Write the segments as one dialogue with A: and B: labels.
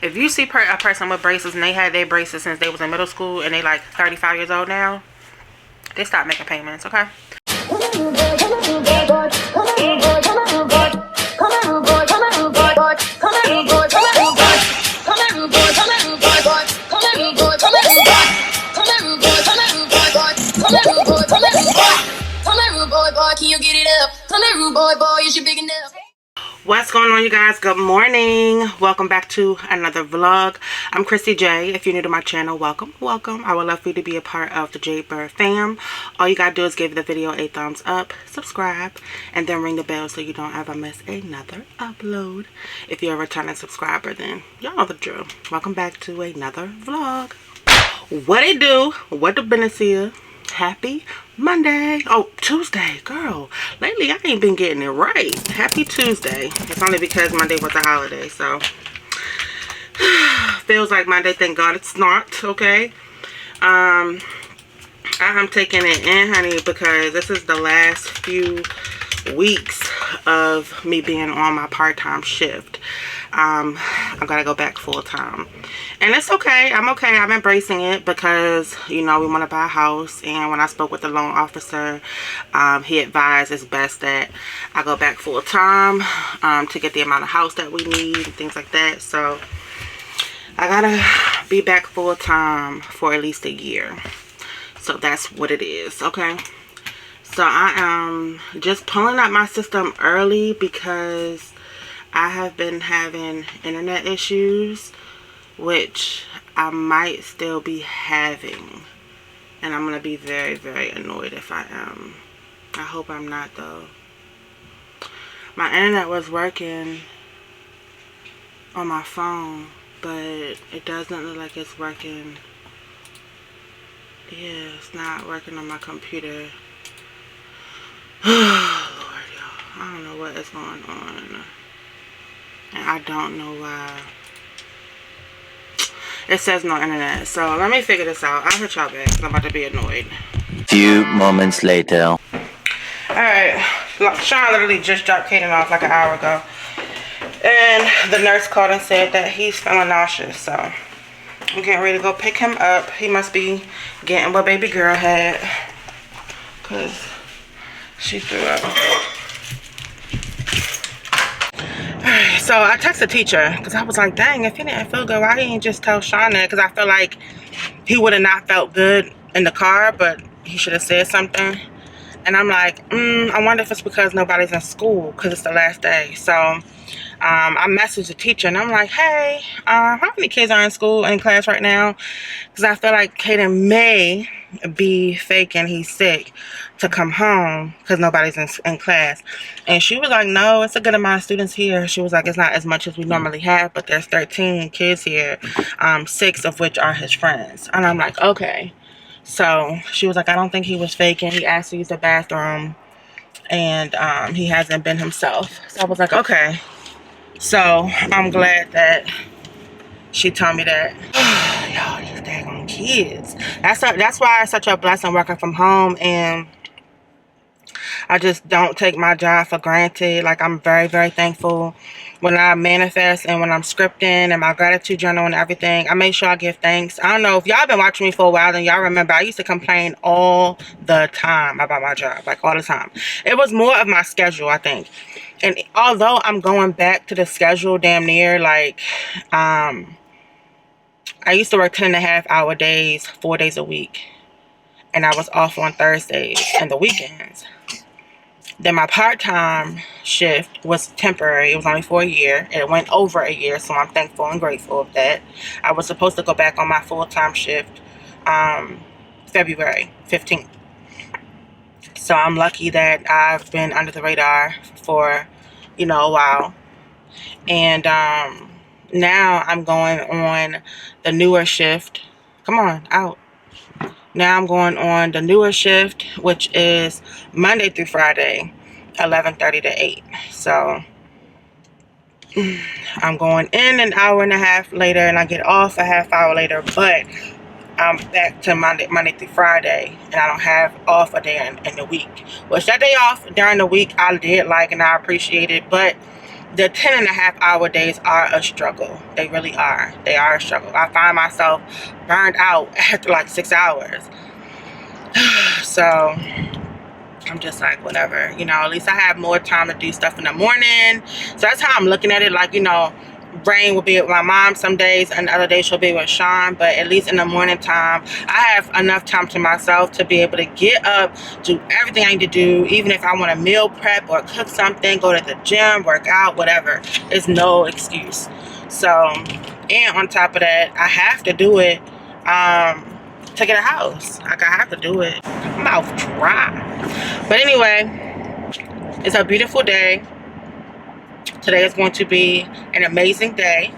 A: If you see a person with braces and they had their braces since they was in middle school and they like 35 years old now, they stop making payments, okay? What's going on, you guys? Good morning. Welcome back to another vlog. I'm Crissy J. If you're new to my channel, welcome. I would love for you to be a part of the J Bird fam. All you gotta do is give the video a thumbs up, subscribe, and then ring the bell so you don't ever miss another upload. If you're a returning subscriber, then y'all know the drill. Welcome back to another vlog. What it do? What the business here? Happy Monday. Oh, Tuesday, girl. Lately I ain't been getting it right. Happy Tuesday. It's only because Monday was a holiday, so feels like Monday. Thank God it's not. Okay. I'm taking it in, honey, because this is the last few weeks of me being on my part-time shift. I gotta go back full-time, and it's okay. I'm okay. I'm embracing it because, you know, we want to buy a house, and when I spoke with the loan officer, he advised it's best that I go back full-time to get the amount of house that we need and things like that. So I gotta be back full-time for at least a year. So that's what it is. Okay. So I am just pulling up my system early because I have been having internet issues, which I might still be having, and I'm going to be very, very annoyed if I am. I hope I'm not, though. My internet was working on my phone, but it doesn't look like it's working. Yeah, it's not working on my computer. Oh, Lord, y'all. I don't know what is going on. And I don't know why. It says no internet. So let me figure this out. I'll hit y'all back because I'm about to be annoyed.
B: Few moments later.
A: Alright. Sean literally just dropped Caden off like an hour ago. And the nurse called and said that he's feeling nauseous. So I'm getting ready to go pick him up. He must be getting what baby girl had, because she threw up. So I texted the teacher because I was like, dang, if he didn't feel good, why he didn't just tell Sean that? Because I feel like he would have not felt good in the car, but he should have said something. And I'm like, I wonder if it's because nobody's in school because it's the last day. So I messaged the teacher and I'm like, hey, how many kids are in class right now? Because I feel like Caden may be faking he's sick to come home because nobody's in class. And she was like, no, it's a good amount of students here. She was like, it's not as much as we normally have, but there's 13 kids here, 6 of which are his friends. And I'm like, okay. So she was like, I don't think he was faking. He asked to use the bathroom, and he hasn't been himself. So I was like, okay. So I'm glad that she told me that. Y'all, these daggone kids. That's why it's such a blessing working from home, and I just don't take my job for granted. Like, I'm very, very thankful when I manifest and when I'm scripting and my gratitude journal and everything. I make sure I give thanks. I don't know if y'all been watching me for a while, then y'all remember I used to complain all the time about my job, like all the time. It was more of my schedule, I think. And although I'm going back to the schedule damn near, like, I used to work 10.5-hour days, 4 days a week. And I was off on Thursdays and the weekends. Then my part-time shift was temporary. It was only for a year. And it went over a year, so I'm thankful and grateful of that. I was supposed to go back on my full-time shift February 15th. So I'm lucky that I've been under the radar for, you know, a while. And now I'm going on the newer shift. Come on, out. Now I'm going on the newer shift, which is Monday through Friday, 11:30 to 8. So I'm going in an hour and a half later, and I get off a half hour later. But I'm back to Monday through Friday, and I don't have off a day in the week. Which that day off during the week I did like and I appreciated, but the 10.5-hour days are a struggle. They really are. They are a struggle. I find myself burned out after like 6 hours. So I'm just like, whatever, you know, at least I have more time to do stuff in the morning. So that's how I'm looking at it. Like, you know, Rain will be with my mom some days, and other days she'll be with Sean. But at least in the morning time, I have enough time to myself to be able to get up, do everything I need to do. Even if I want to meal prep or cook something, go to the gym, work out, whatever. There's no excuse. So, and on top of that, I have to do it to get a house. Like, I have to do it. Mouth dry. But anyway, it's a beautiful day. Today is going to be an amazing day.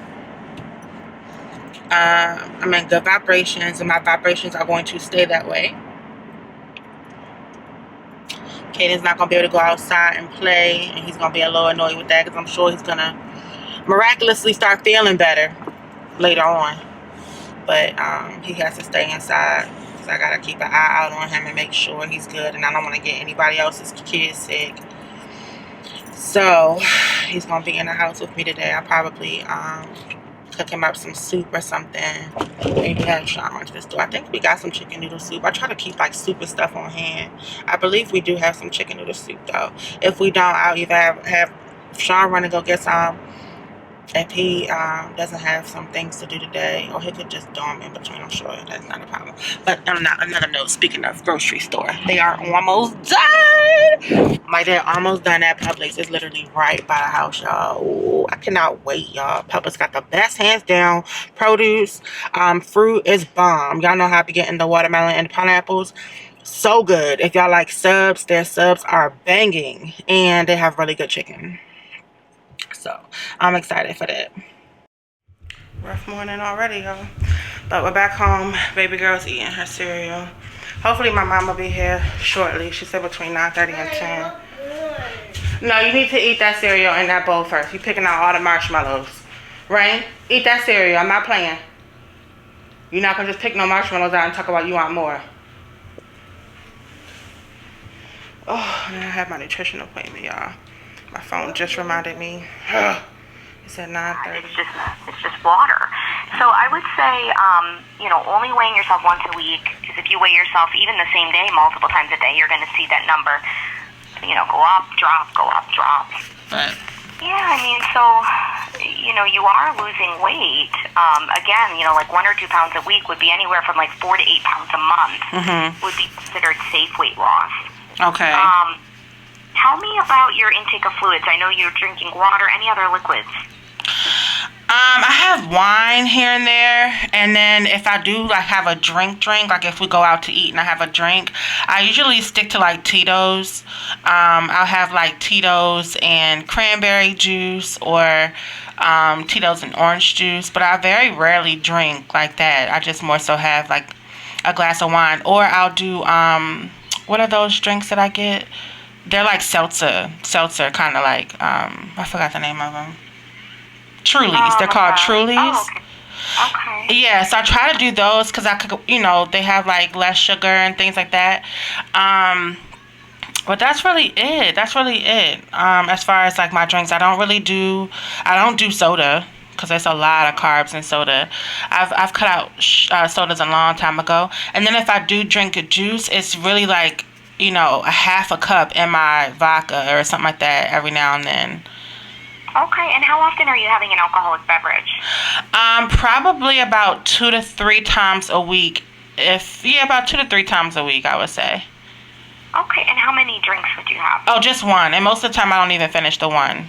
A: I'm in good vibrations, and my vibrations are going to stay that way. Caden's not going to be able to go outside and play, and he's going to be a little annoyed with that because I'm sure he's going to miraculously start feeling better later on. But he has to stay inside, so I got to keep an eye out on him and make sure he's good, and I don't want to get anybody else's kids sick. So he's gonna be in the house with me today. I'll probably cook him up some soup or something. Maybe have Sean run to the store. I think we got some chicken noodle soup. I try to keep like soup and stuff on hand. I believe we do have some chicken noodle soup though. If we don't, I'll either have Sean run and go get some. If he doesn't have some things to do today, or he could just do them in between, I'm sure that's not a problem. But another note, speaking of grocery store, they are almost done. Like, they're almost done at Publix. It's literally right by the house, y'all. I cannot wait, y'all. Publix got the best, hands down, produce. Fruit is bomb. Y'all know how I be getting the watermelon and the pineapples. So good. If y'all like subs, their subs are banging. And they have really good chicken. So I'm excited for that. Rough morning already, y'all. But we're back home. Baby girl's eating her cereal. Hopefully my mom will be here shortly. She said between 9:30 and 10. No, you need to eat that cereal in that bowl first. You're picking out all the marshmallows. Rain, eat that cereal. I'm not playing. You're not going to just pick no marshmallows out and talk about you want more. Oh, and I have my nutrition appointment, y'all. My phone just reminded me. It's at 9:30.
C: It's just water. So I would say, you know, only weighing yourself once a week, because if you weigh yourself even the same day, multiple times a day, you're going to see that number, you know, go up, drop, go up, drop.
A: But
C: yeah, I mean, so, you know, you are losing weight. Again, you know, like 1 or 2 pounds a week would be anywhere from like 4 to 8 pounds a month would be considered safe weight loss.
A: okay.
C: Tell me about your intake of fluids. I know you're drinking water. Any other liquids?
A: I have wine here and there, and then if I do like have a drink, like if we go out to eat and I have a drink, I usually stick to like Tito's. I'll have like Tito's and cranberry juice, or Tito's and orange juice, but I very rarely drink like that. I just more so have like a glass of wine, or I'll do what are those drinks that I get? They're like seltzer kind of like, I forgot the name of them. Trulies. They're called Trulies.
C: Oh, okay.
A: Yeah, so I try to do those because I could, you know, they have like less sugar and things like that. But that's really it. As far as like my drinks, I don't do soda, because there's a lot of carbs in soda. I've cut out sodas a long time ago. And then if I do drink a juice, it's really like, you know, a half a cup in my vodka or something like that every now and then.
C: Okay, and how often are you having an alcoholic beverage?
A: Probably about 2 to 3 times a week. About 2 to 3 times a week, I would say.
C: Okay, and how many drinks would you have?
A: Oh, just one. And most of the time I don't even finish the one.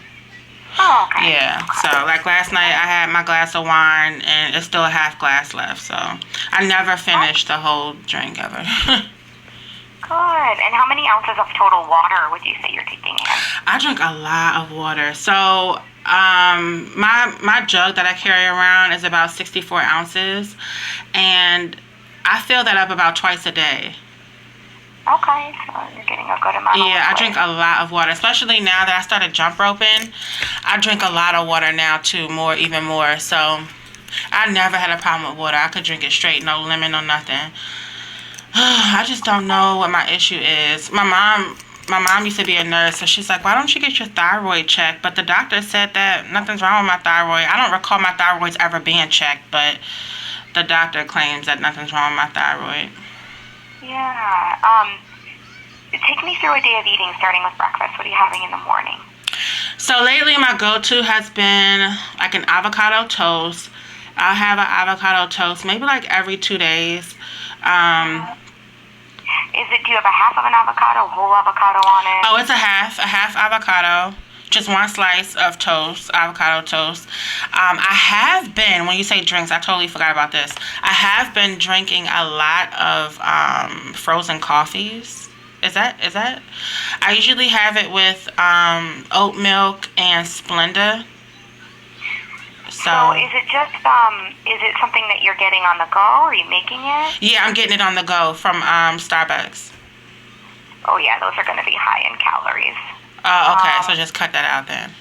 C: Oh, okay.
A: Yeah, okay. So like last night I had my glass of wine and it's still a half glass left. So I never finished the whole drink ever.
C: Good. And how many ounces of total water would you say you're taking in?
A: I drink a lot of water. So my jug that I carry around is about 64 ounces. And I fill that up about twice a day.
C: Okay, so you're getting a good amount of water.
A: Yeah, I drink a lot of water, especially now that I started jump roping. I drink a lot of water now too, even more. So I never had a problem with water. I could drink it straight, no lemon, no nothing. I just don't know what my issue is. My mom my mom used to be a nurse, so she's like, why don't you get your thyroid checked? But the doctor said that nothing's wrong with my thyroid. I don't recall my thyroid's ever being checked, but the doctor claims that nothing's wrong with my thyroid.
C: Yeah. Take me through a day of eating, starting with breakfast. What are you having in the morning?
A: So lately my go-to has been like an avocado toast. I'll have an avocado toast maybe like every 2 days.
C: Do you have a half of an avocado, whole avocado on it?
A: Oh, it's a half avocado. Just one slice of toast, avocado toast. I have been, when you say drinks, I totally forgot about this. I have been drinking a lot of frozen coffees. Is that? I usually have it with oat milk and Splenda.
C: So is it just, is it something that you're getting on the go? Are you making it?
A: Yeah, I'm getting it on the go from Starbucks.
C: Oh yeah, those are going to be high in calories.
A: Oh, okay, so just cut that out then.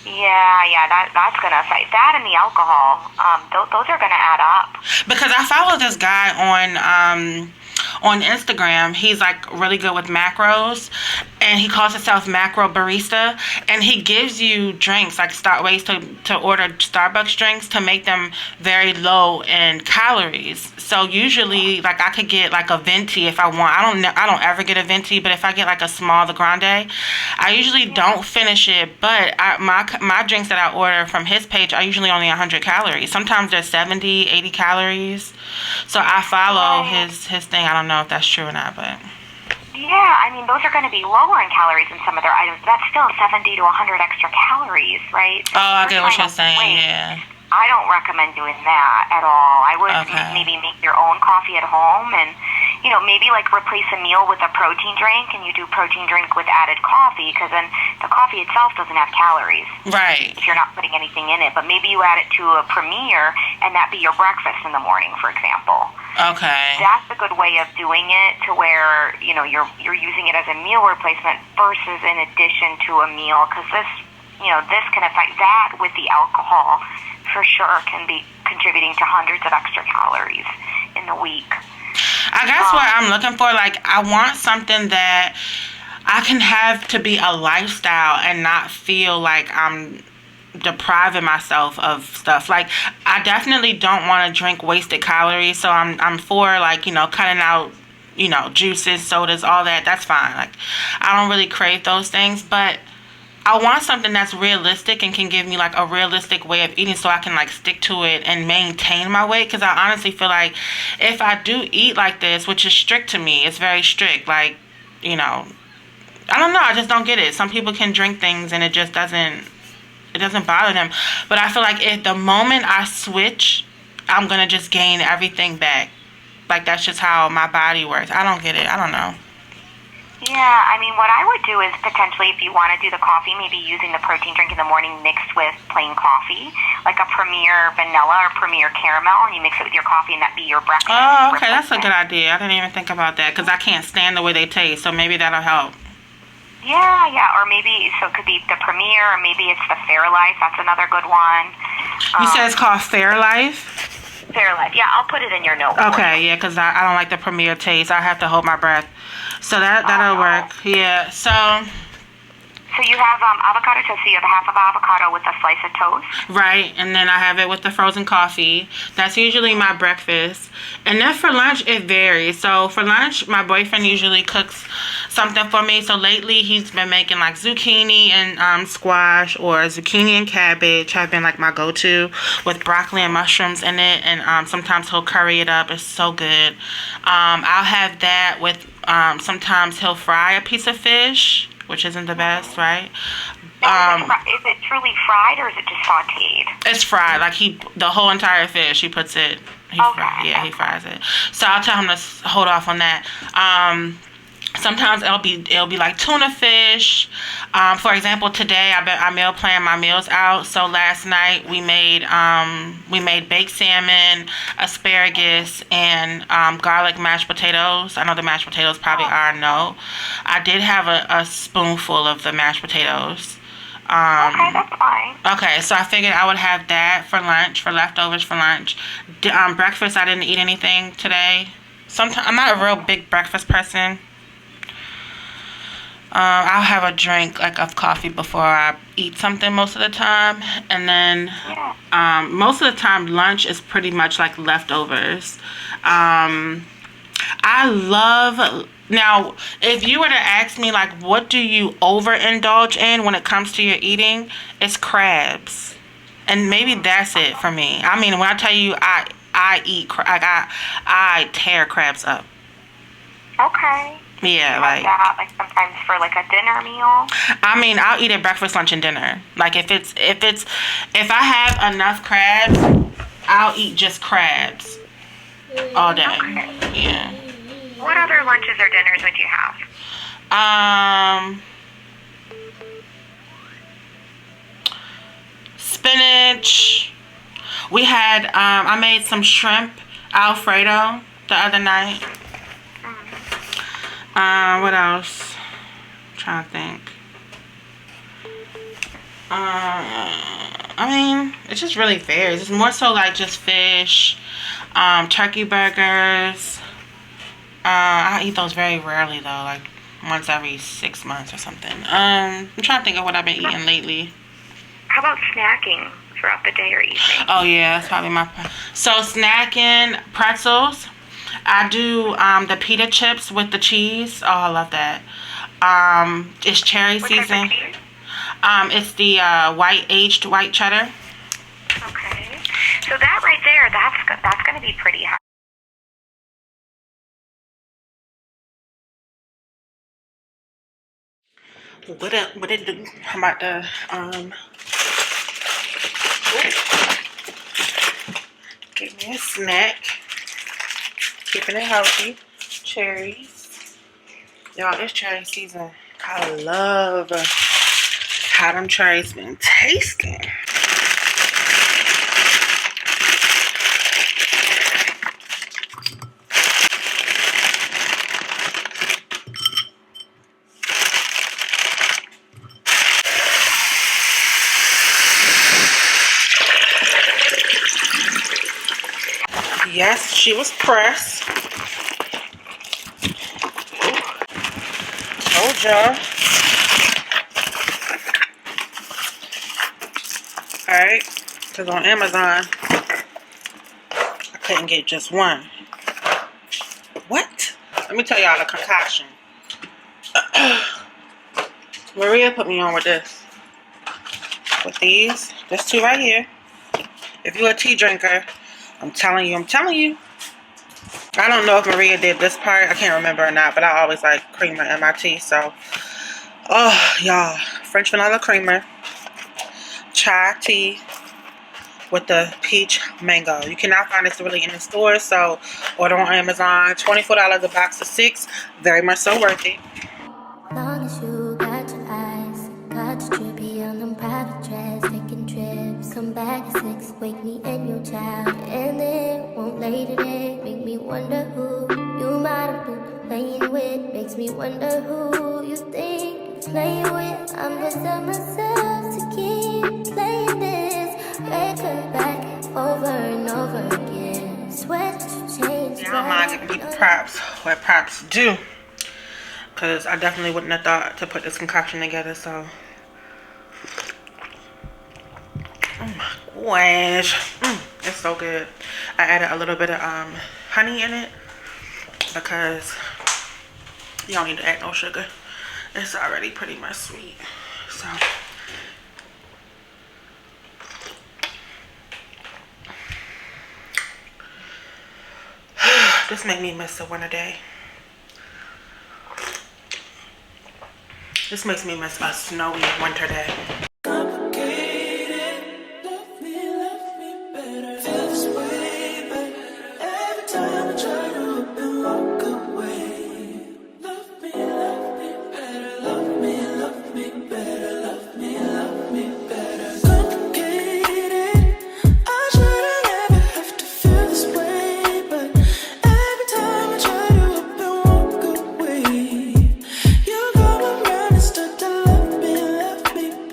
C: Yeah, that's going to affect that, and the alcohol. Those are going to add up.
A: Because I follow this guy on Instagram. He's like really good with macros, and he calls himself Macro Barista, and he gives you drinks like ways to order Starbucks drinks to make them very low in calories. So usually, like, I could get like a venti if I want. I don't ever get a venti, but if I get like a small the grande, I usually don't finish it. But my drinks that I order from his page are usually only 100 calories. Sometimes they're 70, 80 calories. So I follow his thing. I don't know if that's true or not, but
C: yeah, I mean, those are going to be lower in calories than some of their items. That's still 70 to 100 extra calories, right? So
A: oh, I get what you're saying. Yeah.
C: I don't recommend doing that at all. I would maybe make your own coffee at home and, maybe like replace a meal with a protein drink, and you do protein drink with added coffee, because then the coffee itself doesn't have calories.
A: Right.
C: If you're not putting anything in it. But maybe you add it to a Premier, and that be your breakfast in the morning, for example.
A: Okay.
C: That's a good way of doing it, to where, you're using it as a meal replacement versus in addition to a meal, because this can affect that with the alcohol. For sure can be contributing to hundreds of extra calories in the week.
A: I guess what I'm looking for, like, I want something that I can have to be a lifestyle and not feel like I'm depriving myself of stuff. Like, I definitely don't want to drink wasted calories, so I'm for, like, cutting out, juices, sodas, all that. That's fine. Like, I don't really crave those things, but I want something that's realistic and can give me like a realistic way of eating, so I can like stick to it and maintain my weight. Because I honestly feel like if I do eat like this, which is strict to me, it's very strict, like, I don't know, I just don't get it. Some people can drink things and it doesn't bother them, but I feel like if the moment I switch, I'm gonna just gain everything back. Like, that's just how my body works. I don't get it. I don't know.
C: Yeah, I mean, what I would do is potentially, if you want to do the coffee, maybe using the protein drink in the morning mixed with plain coffee, like a Premier vanilla or Premier caramel, and you mix it with your coffee, and that be your breakfast.
A: Oh, okay, that's a good idea. I didn't even think about that, because I can't stand the way they taste, so maybe that'll help.
C: Yeah, or maybe, so it could be the Premier, or maybe it's the Fairlife. That's another good one.
A: You said it's called Fairlife?
C: Fairlife, yeah, I'll put it in your note.
A: Okay, yeah, because I don't like the Premier taste. I have to hold my breath. So that'll work. Yeah. So
C: you have avocado toast. So you have a half of avocado with a slice of toast.
A: Right, and then I have it with the frozen coffee. That's usually my breakfast. And then for lunch, it varies. So for lunch, my boyfriend usually cooks something for me. So lately, he's been making like zucchini and squash, or zucchini and cabbage have been like my go-to, with broccoli and mushrooms in it. And sometimes he'll curry it up. It's so good. I'll have that with, sometimes he'll fry a piece of fish, which isn't the best, right?
C: Is it truly fried, or is it just sauteed?
A: It's fried. Like, the whole entire fish, he puts it. He fries it. So I'll tell him to hold off on that. Sometimes it'll be like tuna fish. For example, today I meal plan my meals out. So last night we made baked salmon, asparagus, and garlic mashed potatoes. I know the mashed potatoes probably are no. I did have a spoonful of the mashed potatoes.
C: Okay, that's fine.
A: Okay, so I figured I would have that for lunch, for leftovers for lunch. Breakfast, I didn't eat anything today. I'm not a real big breakfast person. I'll have a drink like of coffee before I eat something most of the time, and then most of the time lunch is pretty much like leftovers. I love, now if you were to ask me like what do you overindulge in when it comes to your eating, it's crabs, and maybe that's it for me. I mean, when I tell you I eat I tear crabs up.
C: Okay.
A: Yeah,
C: like that, like sometimes for like a dinner meal.
A: I mean, I'll eat it breakfast, lunch, and dinner. Like if I have enough crabs, I'll eat just crabs all day.
C: Okay.
A: Yeah.
C: What other lunches or dinners would you have?
A: Spinach. We had I made some shrimp Alfredo the other night. What else? I'm trying to think. I mean, it just really varies. It's more so like just fish, turkey burgers. I eat those very rarely though, like once every 6 months or something. I'm trying to think of what I've been eating lately.
C: How about snacking throughout the day or evening?
A: Oh yeah, that's probably so snacking, pretzels. I do the pita chips with the cheese. Oh, I love that. It's cherry season. It's the aged white cheddar.
C: Okay. So that right there, that's going to be pretty high.
A: What it do? I'm about to get me a snack. Keeping it healthy. Cherries. Y'all, it's cherry season. I love how them cherries been tasting. Yes, she was pressed. Told y'all. Alright, because on Amazon, I couldn't get just one. What? Let me tell y'all the concoction. Maria put me on with this. With these. There's two right here. If you're a tea drinker, I'm telling you. I don't know if Maria did this part. I can't remember or not, but I always like creamer in my tea. So, oh, y'all. French vanilla creamer. Chai tea with the peach mango. You cannot find this really in the store, so order on Amazon. $24 a box of 6. Very much so worth it.
D: Long as you got your eyes, got your trippy on them private jets, taking trips. Come back at 6, wake me and your child, and then won't lay today. Make me wonder who you might have been playing with. Makes me wonder who you think you're playing with. I'm gonna tell myself to keep playing this record back over and over again. Swear that you changed.
A: Yeah, I don't mind giving people props where props due. Because I definitely wouldn't have thought to put this concoction together, so. Oh my gosh. It's so good. I added a little bit of honey in it because you don't need to add no sugar. It's already pretty much sweet. So. This make me miss the winter day. This makes me miss a snowy winter day.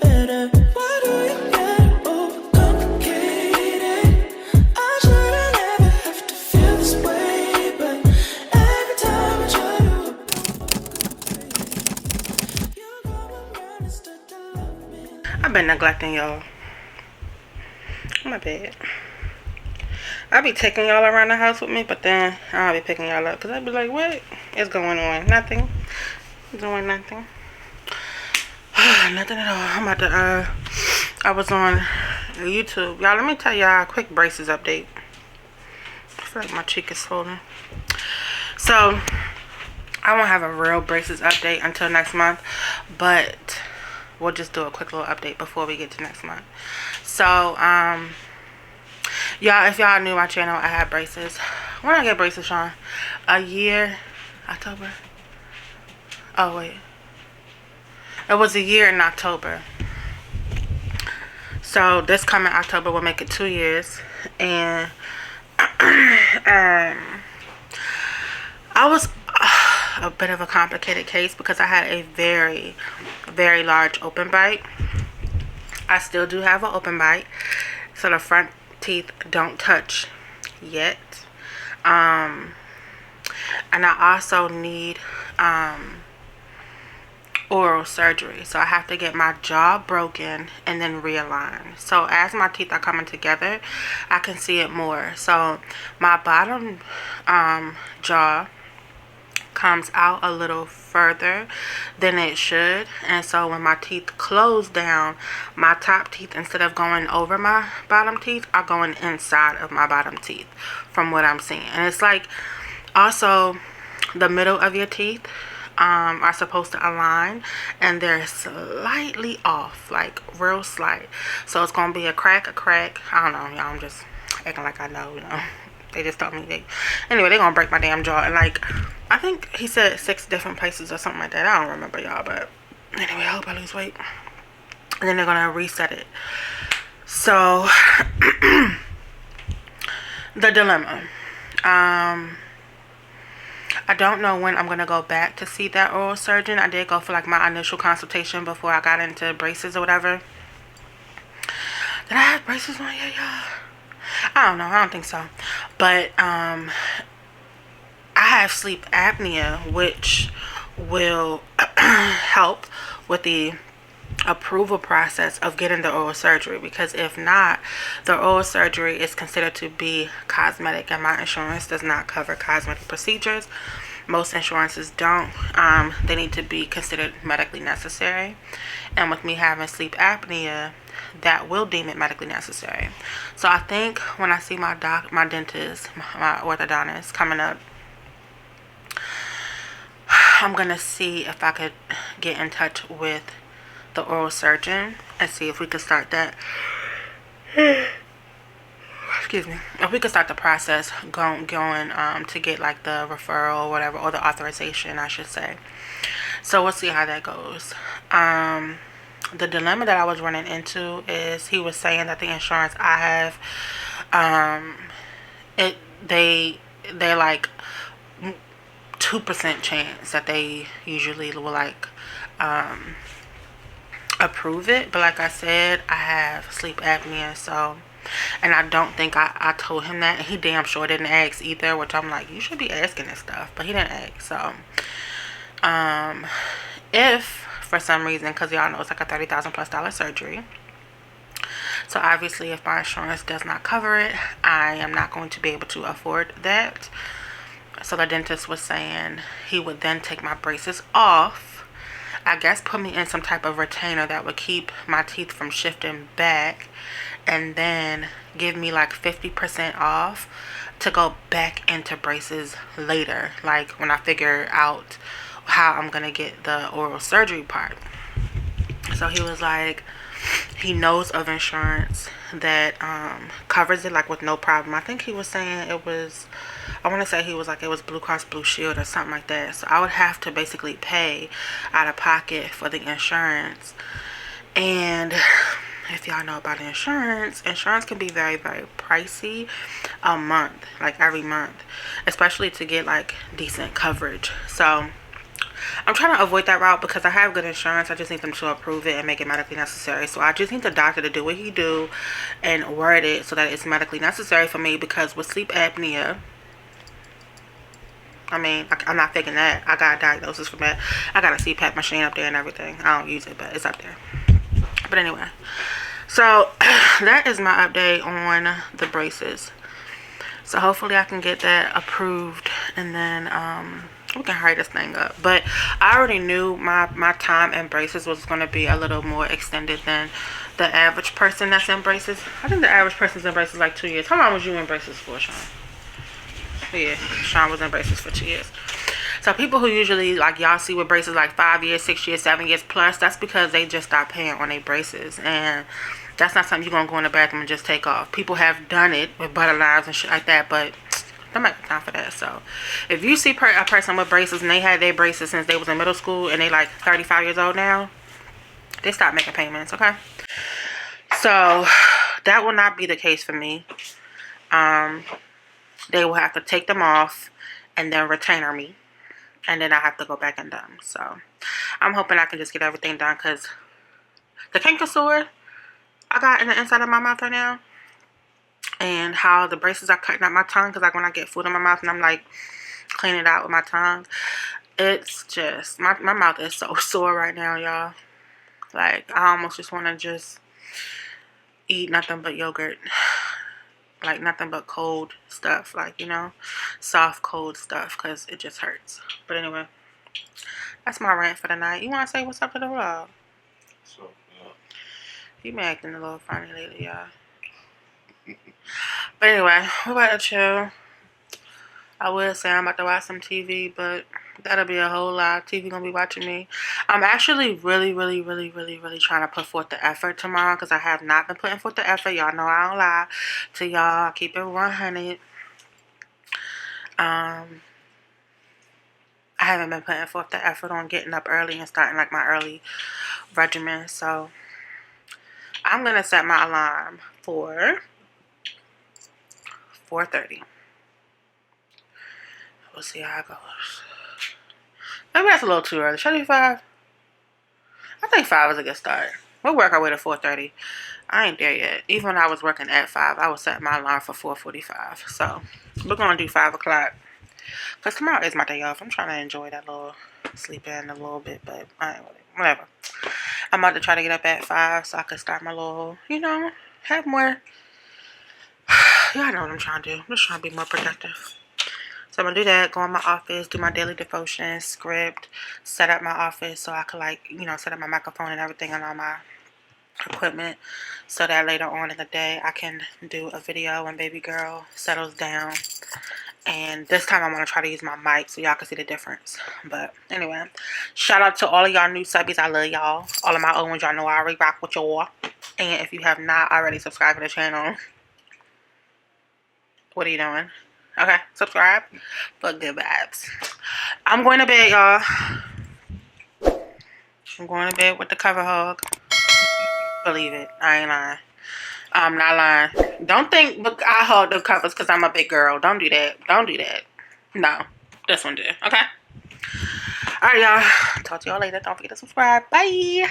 D: Better
A: I've been neglecting y'all. My bad. I be taking y'all around the house with me, but then I'll be picking y'all up because I be like, what is going on? Nothing. Doing nothing. Nothing at all. I'm about to, I was on YouTube. Y'all, let me tell y'all a quick braces update. I feel like my cheek is swollen. So, I won't have a real braces update until next month, but we'll just do a quick little update before we get to next month. So, y'all, if y'all knew my channel, I had braces. When I get braces, Sean? A year, October. Oh, wait. It was a year in October. So, this coming October will make it 2 years. And, I was a bit of a complicated case because I had a very, very large open bite. I still do have an open bite. So, the front teeth don't touch yet. And I also need, oral surgery, so I have to get my jaw broken and then realign. So as my teeth are coming together, I can see it more. So my bottom jaw comes out a little further than it should, and so when my teeth close down, my top teeth, instead of going over my bottom teeth, are going inside of my bottom teeth, from what I'm seeing. And it's like also the middle of your teeth are supposed to align, and they're slightly off, like real slight. So it's gonna be a crack. I don't know, y'all. I'm just acting like I know, you know. They just told me anyway, they're gonna break my damn jaw. And like, I think he said 6 different places or something like that. I don't remember, y'all, but anyway, I hope I lose weight. And then they're gonna reset it. So the dilemma, I don't know when I'm going to go back to see that oral surgeon. I did go for like my initial consultation before I got into braces or whatever. Did I have braces on yet, y'all? I don't know. I don't think so. But I have sleep apnea, which will help with the approval process of getting the oral surgery, because if not, the oral surgery is considered to be cosmetic, and my insurance does not cover cosmetic procedures. Most insurances don't. They need to be considered medically necessary, and with me having sleep apnea, that will deem it medically necessary. So I think when I see my dentist, my orthodontist coming up, I'm gonna see if I could get in touch with the oral surgeon and see if we could start that. Excuse me. If we could start the process going to get like the referral or whatever, or the authorization, I should say. So we'll see how that goes. The dilemma that I was running into is he was saying that the insurance I have, they're like 2% chance that they usually will like approve it. But like I said, I have sleep apnea, so, and I don't think I told him that. He damn sure didn't ask either, which I'm like, you should be asking this stuff, but he didn't ask. So if for some reason, because y'all know it's like a $30,000+ surgery, so obviously if my insurance does not cover it, I am not going to be able to afford that. So the dentist was saying he would then take my braces off, I guess put me in some type of retainer that would keep my teeth from shifting back, and then give me like 50% off to go back into braces later, like when I figure out how I'm gonna get the oral surgery part. So he was like, he knows of insurance that covers it like with no problem. I think he was saying it was, I want to say he was like, it was Blue Cross Blue Shield or something like that. So I would have to basically pay out of pocket for the insurance. And if y'all know about insurance can be very, very pricey a month, like every month, especially to get like decent coverage. So I'm trying to avoid that route because I have good insurance. I just need them to approve it and make it medically necessary. So I just need the doctor to do what he do and word it so that it's medically necessary for me, because with sleep apnea, I mean, I'm not faking that. I got a diagnosis from that. I got a CPAP machine up there and everything. I don't use it, but it's up there. But anyway, so that is my update on the braces. So hopefully I can get that approved, and then we can hurry this thing up. But I already knew my time in braces was going to be a little more extended than the average person that's in braces. I think the average person's in braces like 2 years. How long was you in braces for, Sean? Yeah, Sean was in braces for 2 years. So people who usually, like, y'all see with braces like 5 years, 6 years, 7 years plus, that's because they just stopped paying on their braces. And that's not something you're going to go in the bathroom and just take off. People have done it with butter lines and shit like that, but don't make time for that. So if you see a person with braces and they had their braces since they was in middle school and they like 35 years old now, they stop making payments, okay? So that will not be the case for me. They will have to take them off and then retainer me, and then I have to go back and done. So I'm hoping I can just get everything done, because the canker sore I got in the inside of my mouth right now, and how the braces are cutting out my tongue, because like when I get food in my mouth and I'm like cleaning it out with my tongue, it's just my mouth is so sore right now, y'all. Like I almost just want to just eat nothing but yogurt, like nothing but cold stuff, like, you know, soft cold stuff, because it just hurts. But anyway, that's my rant for the night. You want to say what's up to the vlog?
E: So,
A: You been acting a little funny lately, y'all. But anyway, we're about to chill. I would say I'm about to watch some TV, but that'll be a whole lot. TV gonna be watching me. I'm actually really trying to put forth the effort tomorrow, because I have not been putting forth the effort. Y'all know I don't lie to y'all. I keep it 100. I haven't been putting forth the effort on getting up early and starting like my early regimen. So I'm gonna set my alarm for 4:30. We'll see how it goes. Maybe that's a little too early. Should I do 5? I think 5 is a good start. We'll work our way to 4:30. I ain't there yet. Even when I was working at 5, I was setting my alarm for 4:45. So we're gonna do 5 o'clock, because tomorrow is my day off. I'm trying to enjoy that little sleep in a little bit, but I ain't whatever. I'm about to try to get up at 5 so I can start my little, you know, have more. Y'all know what I'm trying to do. I'm just trying to be more productive. So I'm going to do that, go in my office, do my daily devotion, script, set up my office so I could, like, you know, set up my microphone and everything and all my equipment, so that later on in the day I can do a video when baby girl settles down. And this time I'm going to try to use my mic so y'all can see the difference. But anyway, shout out to all of y'all new subbies. I love y'all. All of my old ones, y'all know I already rock with y'all. And if you have not already subscribed to the channel, what are you doing? Okay, subscribe for good vibes. I'm going to bed, y'all. I'm going to bed with the cover hug. Believe it. I ain't lying. I'm not lying. Don't think I hug the covers because I'm a big girl. Don't do that. Don't do that. No. This one did. Okay? Alright, y'all. Talk to y'all later. Don't forget to subscribe. Bye.